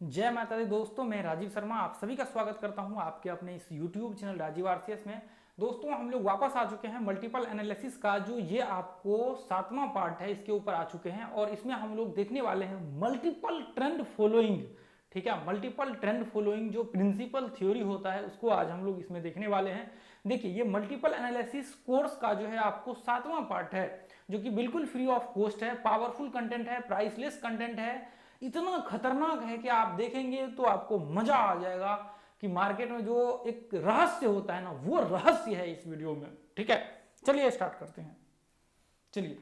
जय माता दी दोस्तों, मैं राजीव शर्मा आप सभी का स्वागत करता हूं आपके अपने इस YouTube चैनल राजीव आरसीएस में। दोस्तों हम लोग वापस आ चुके हैं मल्टीपल एनालिसिस का जो ये आपको 7वां पार्ट है, इसके ऊपर आ चुके हैं और इसमें हम लोग देखने वाले हैं मल्टीपल ट्रेंड फॉलोइंग। ठीक है, मल्टीपल ट्रेंड फॉलोइंग जो प्रिंसिपल थ्योरी होता है उसको आज हम लोग इसमें देखने वाले हैं। देखिए, ये मल्टीपल एनालिसिस कोर्स का जो है आपको 7वां पार्ट है, जो कि बिल्कुल फ्री ऑफ कॉस्ट है, पावरफुल कंटेंट है, प्राइसलेस कंटेंट है, इतना खतरनाक है कि आप देखेंगे तो आपको मजा आ जाएगा कि मार्केट में जो एक रहस्य होता है ना, वो रहस्य है इस वीडियो में। ठीक है, चलिए स्टार्ट करते हैं। चलिए,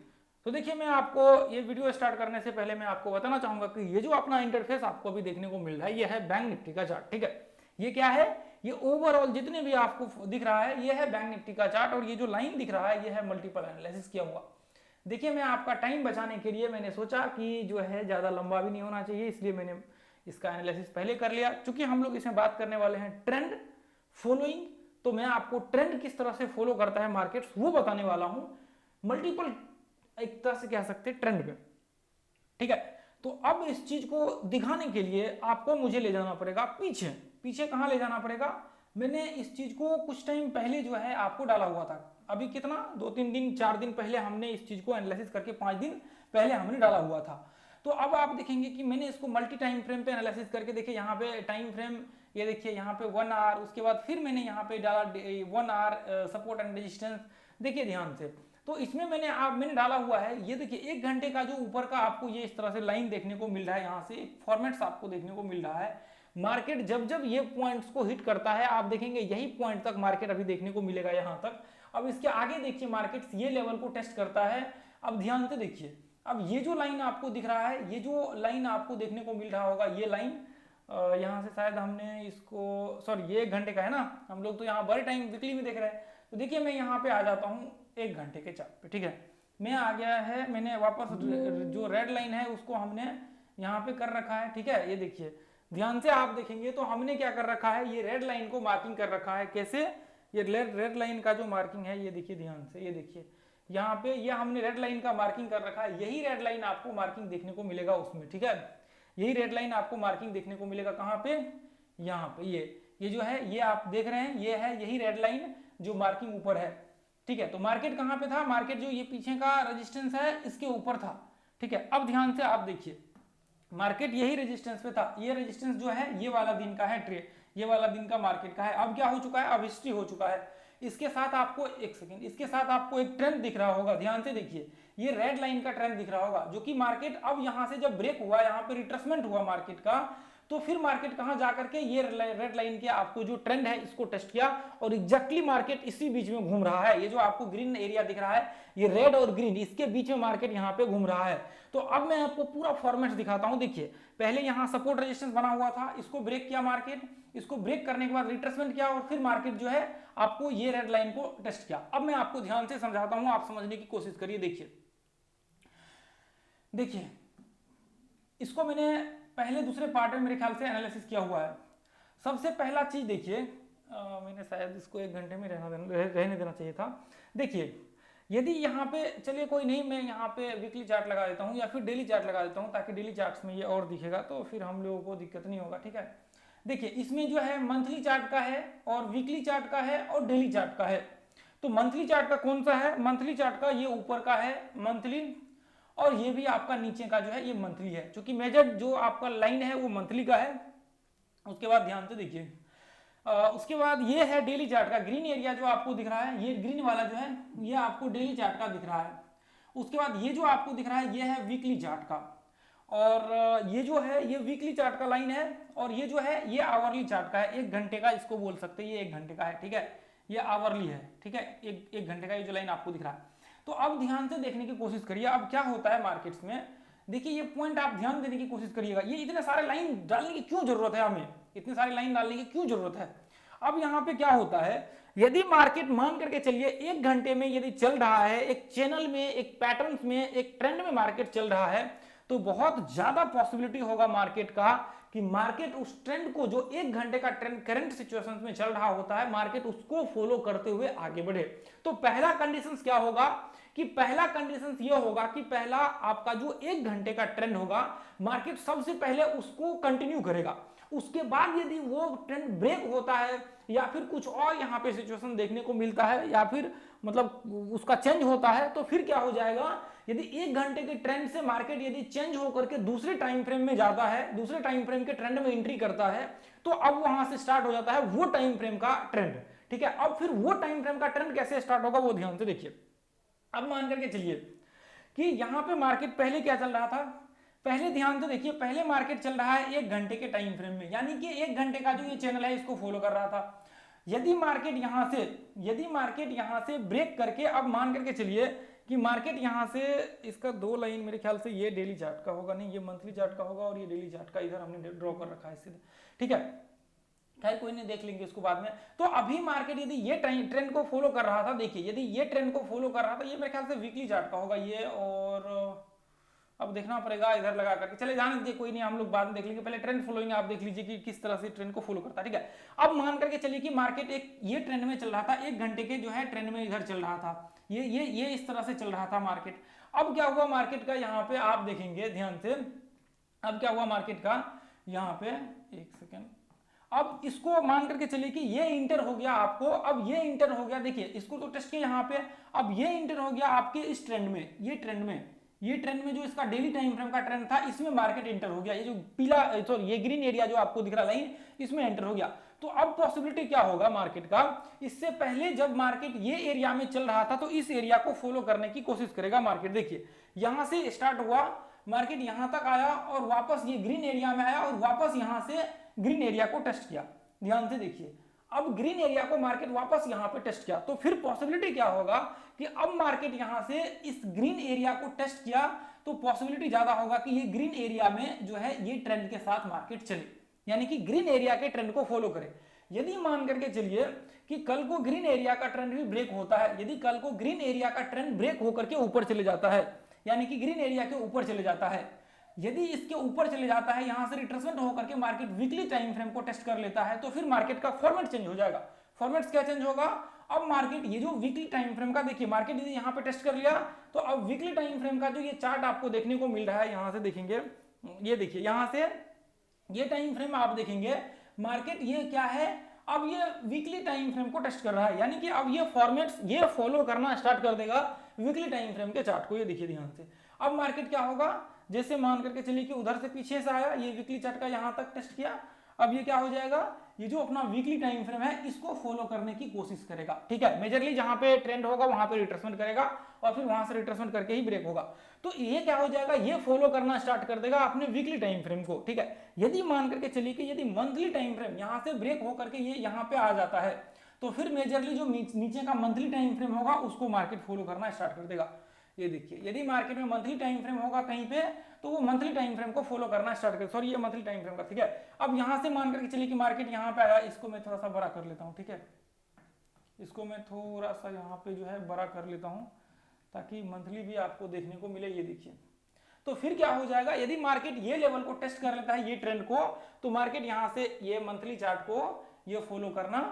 तो देखिए, मैं आपको ये वीडियो स्टार्ट करने से पहले मैं आपको बताना चाहूंगा कि ये जो अपना इंटरफेस आपको अभी देखने को मिल रहा है, ये है बैंक निफ्टी का चार्ट। ठीक है, ये क्या है, ये ओवरऑल जितने भी आपको दिख रहा है ये है बैंक निफ्टी का चार्ट, और ये जो लाइन दिख रहा है ये है मल्टीपल एनालिसिस किया हुआ। देखिए, मैं आपका टाइम बचाने के लिए मैंने सोचा कि जो है ज़्यादा लंबा भी नहीं होना चाहिए, इसलिए मैंने इसका एनालिसिस पहले कर लिया। चूंकि हम लोग इसमें बात करने वाले हैं ट्रेंड फॉलोइंग, तो मैं आपको ट्रेंड किस तरह से फॉलो करता है मार्केट्स वो बताने वाला हूं मल्टीपल, एक तरह से कह सकते हैं ट्रेंड में। ठीक है, तो अब इस चीज को दिखाने के लिए आपको मुझे ले जाना पड़ेगा पीछे। पीछे कहां ले जाना पड़ेगा, मैंने इस चीज को कुछ टाइम पहले जो है आपको डाला हुआ था। अभी कितना 2-3 दिन 4 दिन पहले हमने इस चीज को एनालिसिस करके 5 दिन पहले हमने डाला हुआ था। तो अब आप देखेंगे कि मैंने इसको मल्टी टाइम फ्रेम पे एनालिसिस करके, देखिए यहाँ पे टाइम फ्रेम, ये देखिए यहाँ पे 1 आवर, उसके बाद फिर मैंने यहाँ पे डाला 1 आवर सपोर्ट एंड रेजिस्टेंस। देखिए ध्यान से, तो इसमें मैंने डाला हुआ है, ये देखिए 1 घंटे का जो ऊपर का आपको ये इस तरह से लाइन देखने को मिल रहा है, यहाँ से एक फॉर्मेट्स आपको देखने को मिल रहा है। मार्केट जब जब ये पॉइंट्स को हिट करता है, आप देखेंगे यही पॉइंट तक मार्केट अभी देखने को मिलेगा यहाँ तक। अब इसके आगे देखिए मार्केट ये लेवल को टेस्ट करता है। अब ध्यान से देखिए, अब ये जो लाइन आपको दिख रहा है, ये जो लाइन आपको देखने को मिल रहा होगा, ये लाइन यहाँ से शायद हमने इसको, सॉरी ये 1 घंटे का है ना, हम लोग तो यहाँ बड़े टाइम वीकली में देख रहे हैं। तो देखिए मैं यहाँ पे आ जाता हूँ 1 घंटे के चार्ट पे। ठीक है, मैं आ गया है, मैंने वापस जो रेड लाइन है उसको हमने यहाँ पे कर रखा है। ठीक है, ये देखिए ध्यान से आप देखेंगे तो हमने क्या कर रखा है, ये रेड लाइन को मार्किंग कर रखा है। कैसे, ये रेड लाइन का जो मार्किंग है, ये देखिए ध्यान से, ये देखिए यहाँ पे ये हमने रेड लाइन का मार्किंग कर रखा है। यही रेड लाइन आपको मार्किंग देखने को मिलेगा उसमें। ठीक है, यही रेड लाइन आपको मार्किंग देखने को मिलेगा कहाँ पे, यहाँ पे, ये जो है ये आप देख रहे हैं, ये है यही रेड लाइन जो मार्किंग ऊपर है। ठीक है, तो मार्केट कहाँ पे था, मार्केट जो ये पीछे का रेजिस्टेंस है इसके ऊपर था। ठीक है, अब ध्यान से आप देखिए, मार्केट यही रेजिस्टेंस पे था, ये रेजिस्टेंस जो है ये वाला दिन का है ट्रेड, ये वाला दिन का मार्केट का है। अब क्या हो चुका है, अब हिस्ट्री हो चुका है। इसके साथ आपको एक सेकेंड, इसके साथ आपको एक ट्रेंड दिख रहा होगा, ध्यान से देखिए, ये रेड लाइन का ट्रेंड दिख रहा होगा, जो कि मार्केट अब यहां से जब ब्रेक हुआ, यहाँ पे रिट्रेसमेंट हुआ मार्केट का, तो फिर मार्केट कहां जाकर के ये रेड लाइन के आपको जो ट्रेंड है इसको टेस्ट किया, और एग्जैक्टली मार्केट इसी बीच में घूम रहा है। ये जो आपको ग्रीन एरिया दिख रहा है, ये रेड और ग्रीन, इसके बीच में मार्केट यहाँ पे घूम रहा है। तो अब मैं आपको पूरा फॉर्मेट दिखाता हूं। देखिए, पहले यहाँ सपोर्ट रेजिस्टेंस बना हुआ था, इसको ब्रेक किया मार्केट, इसको ब्रेक करने के बाद रिट्रेसमेंट किया, और फिर मार्केट जो है आपको ये रेड लाइन को टेस्ट किया। अब मैं आपको ध्यान से समझाता हूं, आप समझने की कोशिश करिए। देखिए इसको मैंने पहले दूसरे पार्ट में मेरे ख्याल से एनालिसिस किया हुआ है। सबसे पहला चीज देखिए, मैंने शायद इसको 1 घंटे में रहने देना चाहिए था। देखिए, यदि यहाँ पे, चलिए कोई नहीं, मैं यहाँ पे वीकली चार्ट लगा देता हूँ या फिर डेली चार्ट लगा देता हूँ, ताकि डेली चार्ट्स में ये और दिखेगा, तो फिर हम लोगों को दिक्कत नहीं होगा। ठीक है, देखिए इसमें जो है मंथली चार्ट का है और वीकली चार्ट का है और डेली चार्ट का है। तो मंथली चार्ट का कौन सा है, मंथली चार्ट का ये ऊपर का है मंथली, और ये भी आपका नीचे का जो है ये मंथली है, क्योंकि मेजर जो आपका लाइन है वो मंथली का है। उसके बाद ध्यान से देखिए, उसके बाद ये है डेली चार्ट का, ग्रीन एरिया जो आपको दिख रहा है, ये ग्रीन वाला जो है ये आपको डेली चार्ट का दिख रहा है। उसके बाद ये जो आपको दिख रहा है ये है वीकली चार्ट का, और ये जो है ये वीकली चार्ट का लाइन है, और ये जो है ये आवरली चार्ट का है, 1 घंटे का इसको बोल सकते हैं, ये 1 घंटे का है। ठीक है, ये आवरली है। ठीक है, एक घंटे का ये जो लाइन आपको दिख रहा है। तो अब ध्यान से देखने की कोशिश करिए, अब क्या होता है मार्केट्स में। देखिए ये पॉइंट आप ध्यान देने की कोशिश करिएगा, ये इतने सारे लाइन डालने की क्यों जरूरत है, हमें इतने सारे लाइन डालने की क्यों जरूरत है। अब यहाँ पे क्या होता है, यदि मार्केट मान करके चलिए 1 घंटे में यदि चल रहा है, एक चैनल में, एक पैटर्न में, एक ट्रेंड में मार्केट चल रहा है, तो बहुत ज्यादा पॉसिबिलिटी होगा मार्केट का कि मार्केट उस ट्रेंड को, जो 1 घंटे का ट्रेंड करंट सिचुएशंस में चल रहा होता है, मार्केट उसको फॉलो करते हुए आगे बढ़े। तो पहला कंडीशंस क्या होगा कि पहला कंडीशन ये होगा कि पहला आपका जो 1 घंटे का ट्रेंड होगा, मार्केट सबसे पहले उसको कंटिन्यू करेगा। उसके बाद यदि वो ट्रेंड ब्रेक होता है या फिर कुछ और यहाँ पे सिचुएशन देखने को मिलता है या फिर मतलब उसका चेंज होता है, तो फिर क्या हो जाएगा, यदि 1 घंटे के ट्रेंड से मार्केट यदि चेंज होकर के दूसरे टाइम फ्रेम में जाता है, दूसरे टाइम फ्रेम के ट्रेंड में एंट्री करता है, तो अब वहां से स्टार्ट हो जाता है वो टाइम फ्रेम का ट्रेंड। ठीक है, अब फिर वो टाइम फ्रेम का ट्रेंड कैसे स्टार्ट होगा वो ध्यान से देखिए। अब मान करके चलिए कि यहां पे मार्केट पहले क्या चल रहा था, पहले ध्यान से देखिए, पहले मार्केट चल रहा है 1 घंटे के टाइम फ्रेम में, यानी कि 1 घंटे का जो ये चैनल है इसको फॉलो कर रहा था। यदि मार्केट यहां से ब्रेक करके, अब मान करके चलिए कि मार्केट यहां से, इसका 2 लाइन मेरे ख्याल से ये डेली चार्ट का होगा, नहीं ये मंथली चार्ट का होगा और ये डेली चार्ट का इधर हमने ड्रॉ कर रखा है सीधे। ठीक है, खैर कोई नहीं, देख लेंगे इसको बाद में। तो अभी मार्केट यदि ये ट्रेंड को फॉलो कर रहा था, देखिए यदि ये ट्रेंड को फॉलो कर रहा था, ये मेरे ख्याल से वीकली चार्ट का होगा ये, और अब देखना पड़ेगा इधर लगा करके, चले जाने दीजिए, कोई नहीं, हम लोग बाद में देख लेंगे, पहले ट्रेंड फॉलोइंग आप देख लीजिए कि किस तरह से ट्रेंड को फॉलो करता है। ठीक है, अब मान करके चलिए कि मार्केट एक ये ट्रेंड में चल रहा था, 1 घंटे के जो है ट्रेंड में इधर चल रहा था, ये इस तरह से चल रहा था मार्केट। अब क्या हुआ मार्केट का, यहाँ पे आप देखेंगे ध्यान से, अब क्या हुआ मार्केट का यहाँ पे, एक सेकेंड, अब इसको मान करके चलिए कि ये इंटर हो गया आपको, अब ये इंटर हो गया, देखिए इसको तो टेस्ट किया यहाँ पे, अब ये इंटर हो गया आपके इस ट्रेंड में, ये ट्रेंड में जो इसका डेली टाइम फ्रेम का ट्रेंड था, इसमें मार्केट एंटर हो गया, ये जो पीला सॉरी ये ग्रीन एरिया जो आपको दिख रहा लाइन, इसमें एंटर हो गया। तो अब पॉसिबिलिटी क्या होगा मार्केट का, इससे पहले जब मार्केट ये एरिया में चल रहा था तो इस एरिया को फॉलो करने की कोशिश करेगा मार्केट। देखिए यहां से स्टार्ट हुआ, मार्केट यहां तक आया और वापस ये ग्रीन एरिया में आया और वापस यहां से ग्रीन एरिया को टेस्ट किया, ध्यान से देखिए, अब ग्रीन एरिया को मार्केट वापस यहां पे टेस्ट किया, तो फिर पॉसिबिलिटी क्या होगा कि अब मार्केट यहां से इस ग्रीन एरिया को टेस्ट किया, तो पॉसिबिलिटी ज्यादा होगा कि ये ग्रीन एरिया में जो है ये ट्रेंड के साथ मार्केट चले, यानी कि ग्रीन एरिया के ट्रेंड को फॉलो करे। यदि मान करके चलिए कि कल को ग्रीन एरिया का ट्रेंड भी ब्रेक होता है, यदि कल को ग्रीन एरिया का ट्रेंड ब्रेक होकर के ऊपर चले जाता है, यानी कि ग्रीन एरिया के ऊपर चले जाता है, यदि इसके ऊपर चले जाता है, यहां से रिट्रेसमेंट होकर के मार्केट वीकली टाइम फ्रेम को टेस्ट कर लेता है, तो फिर मार्केट का फॉर्मेट चेंज हो जाएगा। फॉर्मेट क्या चेंज होगा, अब मार्केट ये जो वीकली टाइम फ्रेम का, देखिए मार्केट यदि यहां पे टेस्ट कर लिया, तो अब वीकली टाइम फ्रेम का जो ये चार्ट आपको देखने को मिल रहा है, यहां से देखेंगे, ये देखिए यहां से ये टाइम फ्रेम आप देखेंगे, मार्केट ये क्या है, अब ये वीकली टाइम फ्रेम को टेस्ट कर रहा है, यानी कि अब ये फॉर्मेट्स ये फॉलो करना स्टार्ट कर देगा वीकली टाइम फ्रेम के चार्ट को। ये देखिए ध्यान से, अब मार्केट क्या होगा, जैसे मान करके चलिए कि उधर से पीछे से आया, ये वीकली चार्ट का यहां तक टेस्ट किया, अब ये क्या हो जाएगा, ये जो अपना वीकली टाइम फ्रेम है इसको फॉलो करने की कोशिश करेगा। ठीक है, मेजरली जहां पे ट्रेंड होगा वहां पे रिट्रेसमेंट करेगा और फिर वहां से रिट्रेसमेंट करके ही ब्रेक होगा, तो ये क्या हो जाएगा, ये फॉलो करना स्टार्ट कर देगा अपने वीकली टाइम फ्रेम को। ठीक है, यदि मान करके चलिए कि यदि मंथली टाइम फ्रेम यहां से ब्रेक होकर के ये यहां पे आ जाता है, तो फिर मेजरली जो नीचे का मंथली टाइम फ्रेम होगा उसको मार्केट फॉलो करना स्टार्ट कर देगा। ये देखिए, यदि मार्केट में मंथली टाइम फ्रेम होगा कहीं पे, तो वो मंथली टाइम फ्रेम को फॉलो करना स्टार्ट कर, सॉरी ये मंथली टाइम फ्रेम का। ठीक है, अब यहां से मान करके चलिए कि मार्केट यहां पे आया, इसको मैं थोड़ा सा बड़ा कर लेता हूं। ठीक है, इसको मैं थोड़ा सा यहाँ पे जो है बड़ा कर लेता हूं ताकि मंथली भी आपको देखने को मिले। ये देखिए, तो फिर क्या हो जाएगा, यदि मार्केट ये लेवल को टेस्ट कर लेता है, ये ट्रेंड को, तो मार्केट यहां से ये मंथली चार्ट को ये फॉलो करना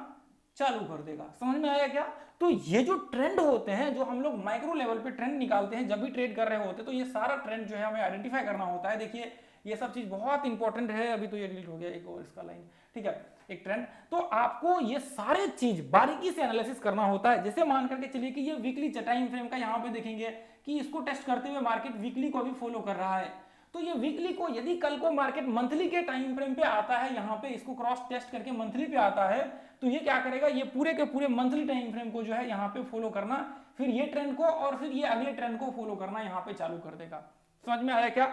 चालू कर देगा। समझ में आया क्या? तो ये जो ट्रेंड होते हैं, जो हम लोग माइक्रो लेवल पे ट्रेंड निकालते हैं जब भी ट्रेड कर रहे होते हैं, तो ये सारा ट्रेंड जो है हमें आइडेंटिफाई करना होता है। देखिए ये सब चीज बहुत इंपॉर्टेंट है। अभी तो ये डिलीट हो गया एक और इसका लाइन, ठीक है, एक ट्रेंड। तो आपको ये सारे चीज बारीकी से एनालिसिस करना होता है। जैसे मान करके चलिए कि ये वीकली टाइम फ्रेम का यहाँ पे देखेंगे कि इसको टेस्ट करते हुए मार्केट वीकली को भी फॉलो कर रहा है, तो ये वीकली को यदि कल को मार्केट मंथली के टाइम फ्रेम पे आता है, यहाँ पे इसको क्रॉस टेस्ट करके मंथली पे आता है, तो ये क्या करेगा, ये पूरे के पूरे मंथली टाइम फ्रेम को जो है यहाँ पे फॉलो करना, फिर ये ट्रेंड को और फिर ये अगले ट्रेंड को फॉलो करना यहाँ पे चालू कर देगा। समझ में आया क्या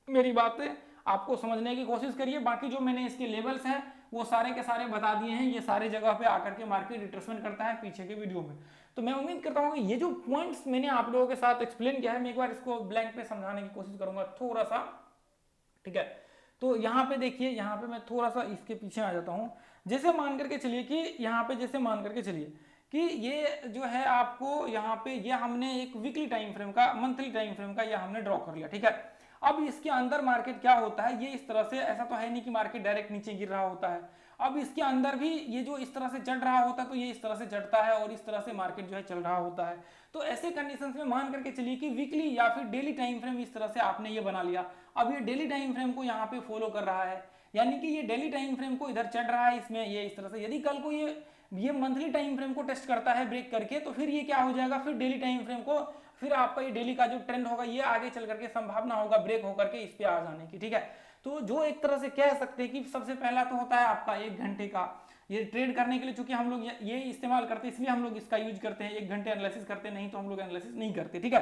मेरी बात है? आपको समझने की कोशिश करिए। बाकी जो मैंने इसके लेवल्स हैं वो सारे के सारे बता दिए हैं। ये सारे जगह पे आकर के मार्केट रिट्रेसमेंट करता है पीछे के वीडियो में। तो मैं उम्मीद करता हूँ कि ये जो पॉइंट्स मैंने आप लोगों के साथ एक्सप्लेन किया है, मैं एक बार इसको ब्लैंक पे समझाने की कोशिश करूंगा थोड़ा सा, ठीक है। तो यहाँ पे देखिए, यहाँ पे मैं थोड़ा सा इसके पीछे आ जाता हूँ। जैसे मान करके चलिए कि यहाँ पे जैसे मान करके चलिए कि ये जो है आपको यहाँ पे ये हमने एक वीकली टाइम फ्रेम का, मंथली टाइम फ्रेम का ये हमने ड्रॉ कर लिया, ठीक है। अब इसके अंदर मार्केट क्या होता है, ये इस तरह से, ऐसा तो है नहीं कि मार्केट डायरेक्ट नीचे गिर रहा होता है, अब इसके अंदर भी ये जो इस तरह से चढ़ रहा होता है तो ये इस तरह से चढ़ता है और इस तरह से मार्केट जो है चल रहा होता है। तो ऐसे कंडीशंस में मान करके चलिए कि वीकली या फिर डेली टाइम फ्रेम इस तरह से आपने ये बना लिया, अब ये डेली टाइम फ्रेम को यहाँ पे फॉलो कर रहा है, यानी कि ये डेली टाइम फ्रेम को इधर चढ़ रहा है इसमें, ये इस तरह से। यदि कल को ये मंथली टाइम फ्रेम को टेस्ट करता है ब्रेक करके, तो फिर ये क्या हो जाएगा, फिर डेली टाइम फ्रेम को, फिर आपका ये डेली का जो ट्रेंड होगा ये आगे चल करके संभावना होगा ब्रेक होकर के इस पे आ जाने की, ठीक है। तो जो एक तरह से कह सकते हैं कि सबसे पहला तो होता है आपका 1 घंटे का, ये ट्रेड करने के लिए चूंकि हम लोग ये इस्तेमाल करते हैं इसलिए हम लोग इसका यूज करते हैं, 1 घंटे एनालिसिस करते हैं, नहीं तो हम लोग एनालिसिस नहीं करते, ठीक है।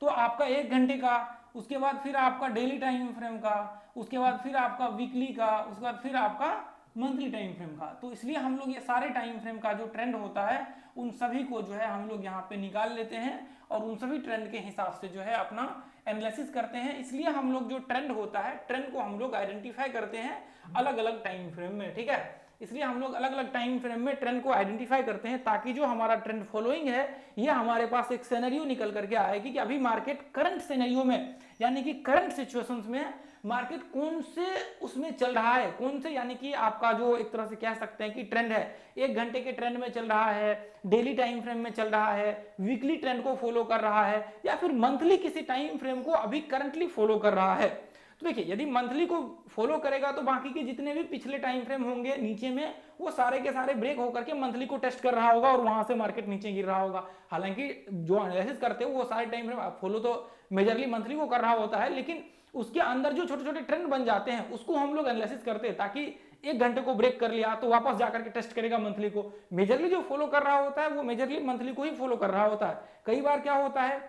तो आपका 1 घंटे का, उसके बाद फिर आपका डेली टाइम फ्रेम का, उसके बाद फिर आपका वीकली का, उसके बाद फिर आपका मंथली टाइम फ्रेम का। तो इसलिए हम लोग ये सारे टाइम फ्रेम का जो ट्रेंड होता है उन सभी को जो है हम लोग यहाँ पे निकाल लेते हैं और उन सभी ट्रेंड के हिसाब से जो है अपना एनालिसिस करते हैं। इसलिए हम लोग जो ट्रेंड होता है, ट्रेंड को हम लोग आइडेंटिफाई करते हैं अलग अलग टाइम फ्रेम में, ठीक है। इसलिए हम लोग अलग अलग टाइम फ्रेम में ट्रेंड को आइडेंटिफाई करते हैं ताकि जो हमारा ट्रेंड फॉलोइंग है ये हमारे पास एक सिनेरियो निकल करके आएगी कि अभी मार्केट करंट सिनेरियो में, यानी कि करंट सिचुएशंस में मार्केट कौन से उसमें चल रहा है, कौन से, यानी कि आपका जो एक तरह से कह सकते हैं कि ट्रेंड है 1 घंटे के ट्रेंड में चल रहा है, डेली टाइम फ्रेम में चल रहा है, वीकली ट्रेंड को फॉलो कर रहा है, या फिर मंथली किसी टाइम फ्रेम को अभी करंटली फॉलो कर रहा है। तो देखिए यदि मंथली को फॉलो करेगा तो बाकी के जितने भी पिछले टाइम फ्रेम होंगे नीचे में वो सारे के सारे ब्रेक होकर के मंथली को टेस्ट कर रहा होगा और वहां से मार्केट नीचे गिर रहा होगा। हालांकि जो एनालिसिस करते हो वो सारे टाइम फ्रेम फॉलो तो मेजरली मंथली को कर रहा होता है, लेकिन उसके अंदर जो छोटे छोटे ट्रेंड बन जाते हैं उसको हम लोग एनालिसिस करते हैं ताकि 1 घंटे को ब्रेक कर लिया तो वापस जाकर के टेस्ट करेगा मंथली को। मेजरली जो फॉलो कर रहा होता है वो मेजरली मंथली को ही फॉलो कर रहा होता है। कई बार क्या होता है,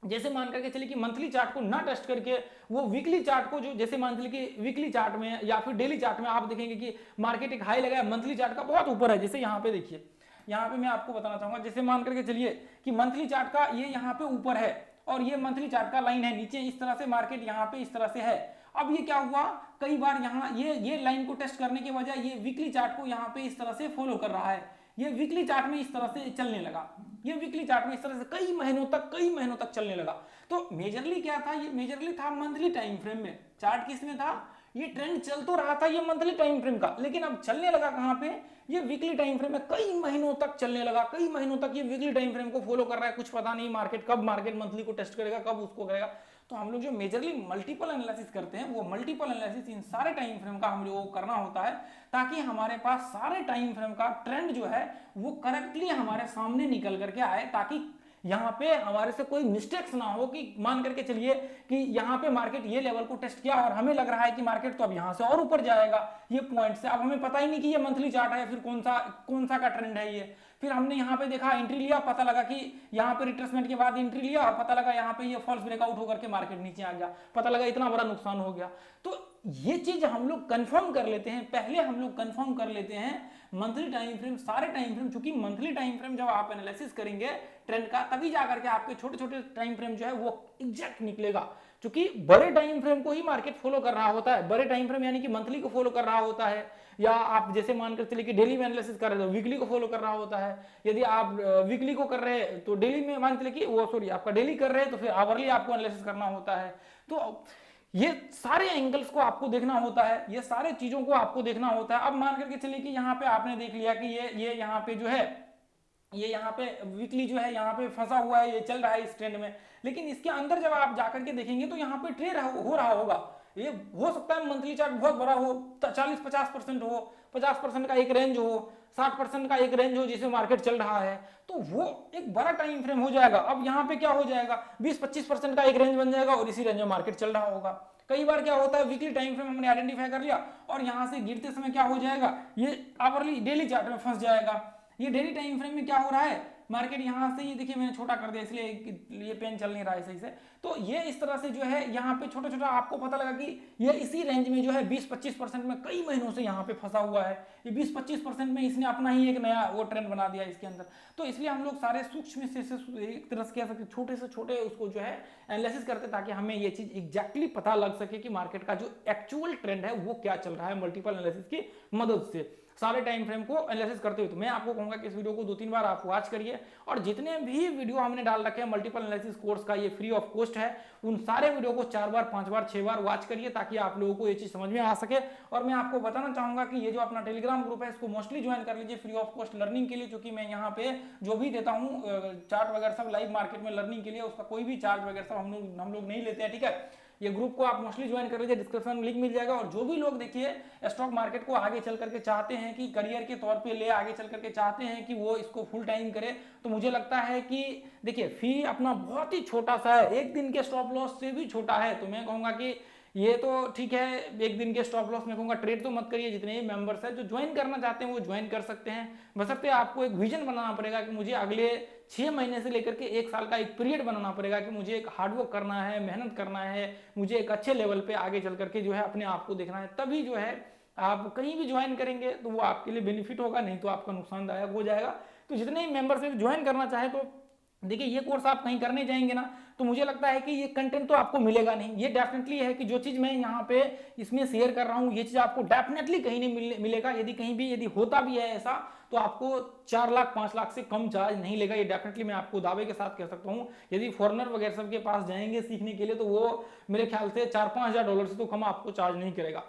जैसे मान करके चलिए कि मंथली चार्ट को ना टेस्ट करके वो वीकली चार्ट को, जो जैसे मान चलिए कि वीकली चार्ट में या फिर डेली चार्ट में आप देखेंगे कि मार्केट एक हाई लगाया मंथली चार्ट का बहुत ऊपर है, जैसे यहाँ पे देखिए, यहाँ पे मैं आपको बताना चाहूंगा, जैसे मान करके चलिए कि मंथली चार्ट का ये यहाँ पे ऊपर है और ये मंथली चार्ट का लाइन है नीचे, इस तरह से मार्केट यहाँ पे इस तरह से है। अब ये क्या हुआ, कई बार यहाँ ये लाइन को टेस्ट करने के बजाय ये वीकली चार्ट को यहाँ पे इस तरह से फॉलो कर रहा है, ये वीकली चार्ट में इस तरह से चलने लगा, ये वीकली चार्ट में इस तरह से कई महीनों तक चलने लगा। तो मेजरली क्या था, ये मेजरली था मंथली टाइम फ्रेम में, चार्ट किस में था, ये ट्रेंड चल तो रहा था ये मंथली टाइम फ्रेम का, लेकिन अब चलने लगा कहां पे, ये वीकली टाइम फ्रेम में कई महीनों तक चलने लगा, कई महीनों तक ये वीकली टाइम फ्रेम को फॉलो कर रहा है। कुछ पता नहीं मार्केट कब मार्केट मंथली को टेस्ट करेगा, कब उसको करेगा। तो हम लोग जो मेजरली मल्टीपल एनालिसिस करते हैं वो मल्टीपल एनालिसिस इन सारे टाइम फ्रेम का हम लोगों को करना होता है ताकि हमारे पास सारे टाइम फ्रेम का ट्रेंड जो है वो करेक्टली हमारे सामने निकल करके आए, ताकि यहाँ पे हमारे से कोई मिस्टेक्स ना हो कि मान करके चलिए कि यहाँ पे मार्केट ये लेवल को टेस्ट किया और हमें लग रहा है कि मार्केट तो अब यहाँ से और ऊपर जाएगा ये पॉइंट से, अब हमें पता ही नहीं कि ये मंथली चार्ट है या फिर कौन सा का ट्रेंड है ये। फिर हमने यहाँ पे देखा एंट्री लिया, पता लगा कि यहाँ पे रिट्रेसमेंट के बाद एंट्री लिया और पता लगा यहाँ पे ये फॉल्स ब्रेकआउट होकर के मार्केट नीचे आ गया, पता लगा इतना बड़ा नुकसान हो गया। तो ये चीज हम लोग कंफर्म कर लेते हैं, पहले हम लोग कंफर्म कर लेते हैं मंथली टाइम फ्रेम, सारे टाइम फ्रेम, चूंकि मंथली टाइम फ्रेम जब आप एनालिसिस करेंगे ट्रेंड का तभी जाकर के आपके छोटे छोटे टाइम फ्रेम जो है वो एग्जैक्ट निकलेगा, क्योंकि बड़े टाइम फ्रेम को ही मार्केट फॉलो कर रहा होता है, बड़े टाइम फ्रेम यानी कि मंथली को फॉलो कर रहा होता है, या आप जैसे मानकर चलिए कि डेली में एनालिसिस कर रहे हो वीकली को फॉलो कर रहा होता है, यदि आप वीकली को कर रहे हैं तो डेली में मान चलिए कि वो सॉरी आपका डेली कर रहे हैं तो फिर आवरली आपको एनालिसिस करना होता है। तो ये सारे एंगल्स को आपको देखना होता है, ये सारे चीजों को आपको देखना होता है। अब मान करके चलिए कि यहाँ पे आपने देख लिया कि ये यहाँ पे जो है ये यहाँ पे वीकली जो है यहाँ पे फंसा हुआ है, ये चल रहा है इस ट्रेंड में, लेकिन इसके अंदर जब आप जाकर के देखेंगे तो यहाँ पे ट्रेड हो रहा होगा, ये हो सकता है मंथली चार्ट बहुत बड़ा हो, 40-50% हो, 50% का एक रेंज हो, 60% का एक रेंज हो जिसे मार्केट चल रहा है, तो वो एक बड़ा टाइम फ्रेम हो जाएगा। अब यहाँ पे क्या हो जाएगा, 20-25% का एक रेंज बन जाएगा और इसी रेंज में मार्केट चल रहा होगा। कई बार क्या होता है वीकली टाइम फ्रेम हमने आइडेंटिफाई कर लिया और यहाँ से गिरते समय क्या हो जाएगा, ये आवरली डेली चार्ट में फंस जाएगा। ये डेली टाइम फ्रेम में क्या हो रहा है, मार्केट यहाँ से, ये देखिए मैंने छोटा कर दिया इसलिए ये पेन चल नहीं रहा है सही से, तो ये इस तरह से जो है यहाँ पे छोटा छोटा आपको पता लगा कि ये इसी रेंज में जो है 20-25% में कई महीनों से यहाँ पे फंसा हुआ है, ये 20-25% में इसने अपना ही एक नया वो ट्रेंड बना दिया इसके अंदर। तो इसलिए हम लोग सारे सूक्ष्म से एक तरह से कह सकते छोटे से छोटे उसको जो है एनालिसिस करते ताकि हमें ये चीज एग्जैक्टली पता लग सके कि मार्केट का जो एक्चुअल ट्रेंड है वो क्या चल रहा है मल्टीपल एनालिसिस की मदद से। सारे टाइम फ्रेम को एनालिसिस करते हुए। तो मैं आपको कहूंगा कि इस वीडियो को 2-3 बार आप वॉच करिए, और जितने भी वीडियो हमने डाल रखे हैं मल्टीपल एनालिसिस कोर्स का, ये फ्री ऑफ कॉस्ट है, उन सारे वीडियो को 4 बार 5 बार 6 बार वॉच करिए ताकि आप लोगों को ये चीज समझ में आ सके। और मैं आपको बताना चाहूंगा कि ये जो अपना टेलीग्राम ग्रुप है इसको मोस्टली ज्वाइन कर लीजिए फ्री ऑफ कॉस्ट लर्निंग के लिए, क्योंकि मैं यहाँ पे जो भी देता हूँ चार्ट वगैरह सब लाइव मार्केट में लर्निंग के लिए, उसका कोई भी चार्ज वगैरह सब हम लोग नहीं लेते हैं, ठीक है। ये ग्रुप को आप मोस्टली ज्वाइन कर लीजिए, डिस्क्रिप्शन में लिंक मिल जाएगा। और जो भी लोग देखिए स्टॉक मार्केट को आगे चल करके चाहते हैं कि करियर के तौर पे ले आगे चल करके चाहते हैं कि वो इसको फुल टाइम करे, तो मुझे लगता है कि देखिए फी अपना बहुत ही छोटा सा है, एक दिन के स्टॉप लॉस से भी छोटा है। तो मैं कहूंगा कि ये तो ठीक है, एक दिन के स्टॉप लॉस में कहूंगा ट्रेड तो मत करिए। जितने भी मेंबर्स हैं जो ज्वाइन करना चाहते हैं वो ज्वाइन कर सकते हैं, बशर्ते आपको एक विजन बनाना पड़ेगा कि मुझे अगले 6 महीने से लेकर के 1 साल का एक पीरियड बनाना पड़ेगा कि मुझे एक हार्डवर्क करना है, मेहनत करना है, मुझे एक अच्छे लेवल पे आगे चल करके जो है अपने आप को देखना है। तभी जो है आप कहीं भी ज्वाइन करेंगे तो वो आपके लिए बेनिफिट होगा, नहीं तो आपका नुकसानदायक हो जाएगा। तो जितने ही मेंबर्स ज्वाइन करना चाहे तो देखिए ये कोर्स आप कहीं करने जाएंगे ना, तो मुझे लगता है कि ये कंटेंट तो आपको मिलेगा नहीं। ये डेफिनेटली है कि जो चीज मैं यहाँ पे इसमें शेयर कर रहा हूँ ये चीज आपको डेफिनेटली कहीं नहीं मिलेगा। यदि कहीं भी यदि होता भी है ऐसा, तो आपको 4 लाख 5 लाख से कम चार्ज नहीं लेगा। ये डेफिनेटली मैं आपको दावे के साथ कह सकता हूँ। यदि फॉरेनर वगैरह सब के पास जाएंगे सीखने के लिए तो वो मेरे ख्याल से 4-5 हज़ार डॉलर से तो कम आपको चार्ज नहीं करेगा।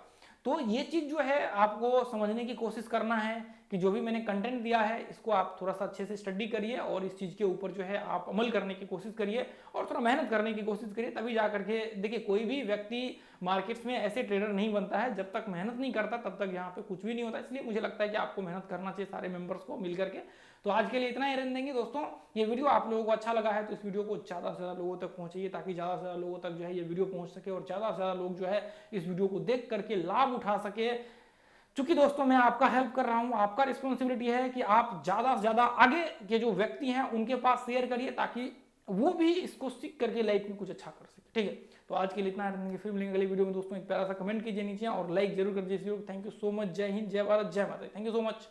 तो ये चीज जो है आपको समझने की कोशिश करना है कि जो भी मैंने कंटेंट दिया है इसको आप थोड़ा सा अच्छे से स्टडी करिए और इस चीज के ऊपर जो है आप अमल करने की कोशिश करिए और थोड़ा मेहनत करने की कोशिश करिए। तभी जा करके देखिए कोई भी व्यक्ति मार्केट्स में ऐसे ट्रेडर नहीं बनता है जब तक मेहनत नहीं करता, तब तक यहाँ पे कुछ भी नहीं होता। इसलिए मुझे लगता है कि आपको मेहनत करना चाहिए सारे मेंबर्स को मिल करके। तो आज के लिए इतना ही रहने देंगे दोस्तों। ये वीडियो आप लोगों को अच्छा लगा है तो इस वीडियो को ज़्यादा से ज़्यादा लोगों तक पहुंचाइए ताकि ज़्यादा से ज़्यादा लोगों तक जो है ये वीडियो पहुंच सके और ज़्यादा से ज़्यादा लोग जो है इस वीडियो को देख करके लाभ उठा सके। चूंकि दोस्तों मैं आपका हेल्प कर रहा हूं, आपका रिस्पॉन्सिबिलिटी है कि आप ज्यादा से ज्यादा आगे के जो व्यक्ति हैं उनके पास शेयर करिए ताकि वो भी इसको सीख करके लाइफ में कुछ अच्छा कर सके, ठीक है। तो आज के लिए इतना है, फिर मिलेंगे अगली वीडियो में दोस्तों। एक प्यारा सा कमेंट कीजिए नीचे और लाइक जरूर कर दीजिए। Thank you so much. जय हिंद, जय भारत, जय माता। Thank you so much.